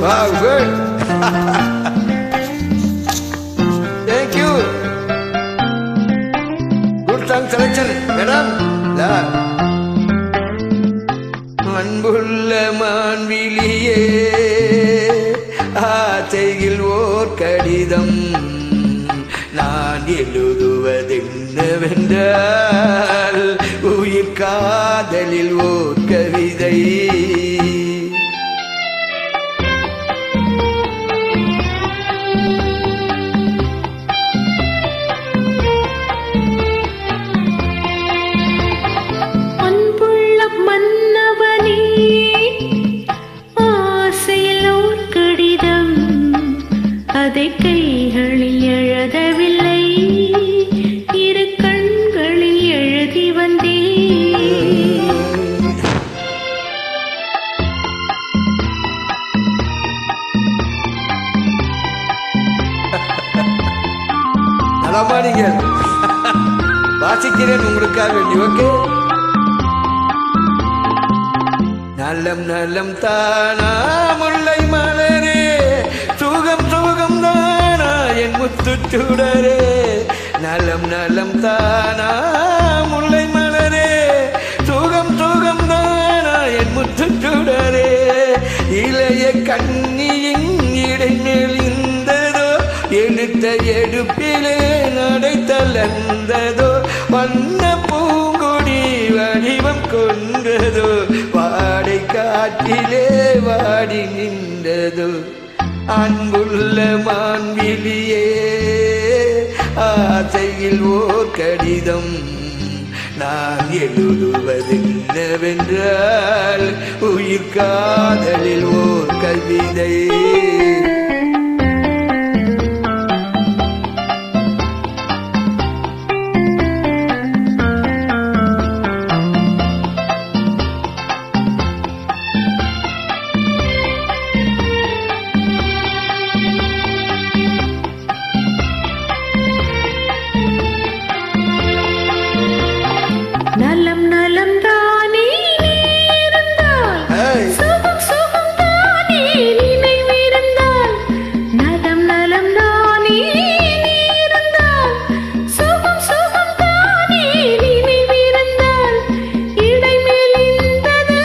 Wow, good. Thank you. Good song selection, madam. அன்புள்ள மான்விழியே ஆசையில் ஓர் கடிதம் நான் எழுதுவதென்னவென்றால் உயிர் காதலில் ஓர் கவிதை. அதை கைகளில் எழுதவில்லை, இரு கண்களில் எழுதி வந்தேன். நலமா நீங்கள் வாசிக்கிறேன் உங்களுக்காக வேண்டி. ஓகே. நலம் நலம் தானா முல்லை மலரே, சுகம் சுகம் தானா என் முத்துச்சுடரே. நலம் நலம் தானா முல்லை மலரே, சுகம் சுகம் தானா என் முத்துச்சுடரே. இளைய கண்ணியின் இடைமேல் இருந்ததோ, எடுத்த எடுப்பிலே நடை தளர்ந்ததோ. வண்ண பூங்கொடி வடிவம் கொண்டதோ, வாடை காற்றிலே வாடி நின்றதோ. அன்புள்ள மான்விழியே ஆசையில் ஓர் கடிதம் நான் எழுதுவதென்னவென்றால் உயிர் காதலில் ஓர் கவிதை. நலம் நலம் தானே இருந்தால், சுகம் சுகம் தானே நினைவிருந்தால். நலம் நலம் தானே இருந்தால், சுகம் சுகம் தானே நினைவிருந்தால். இடைமேல் இருந்தது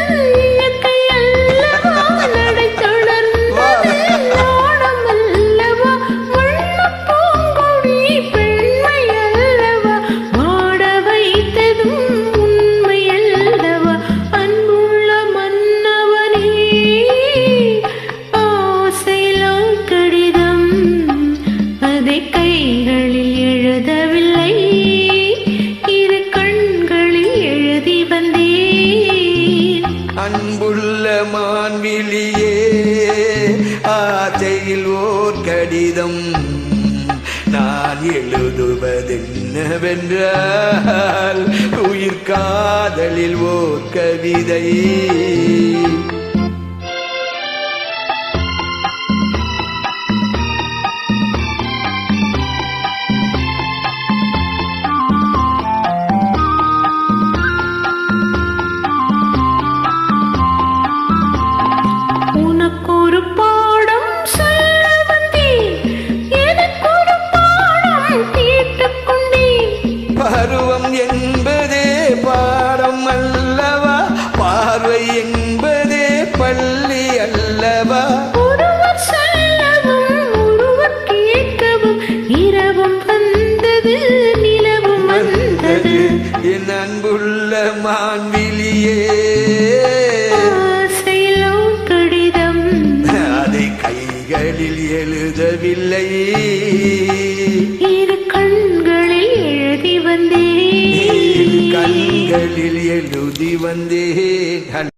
இயற்கை அல்லவா, நடை தொடர்ந்தது நாணம் அல்லவா. வண்ணப் பூங்கொடி பெண்மை அல்லவா, வாட வைத்ததும் கைகளில் எழுதவில்லை, இரு கண்களில் எழுதி வந்தேன். அன்புள்ள மான்விழியே ஆசையில் ஓர் கடிதம் நான் எழுதுவதென்னவென்றால் உயிர் காதலில் ஓர் கவிதை. உனக்கொரு பாடம் சொல்ல வந்தேன், எனக்கொரு பாடம் கேட்டுக்கொண்டேன். பருவம் என்பதே பாடம் அல்லவா, பார்வை என்பதே பள்ளி அல்லவா. ஒருவர் சொல்லவும் ஒருவர் கேட்கவும், இரவும் வந்தது நிலவும் வந்தது. என் அன்புள்ள மான்விழியே கைகளில் எழுதவில்லை, இரு கண்களில் எழுதி வந்தேன். கண்களில் எழுதி வந்தேன்.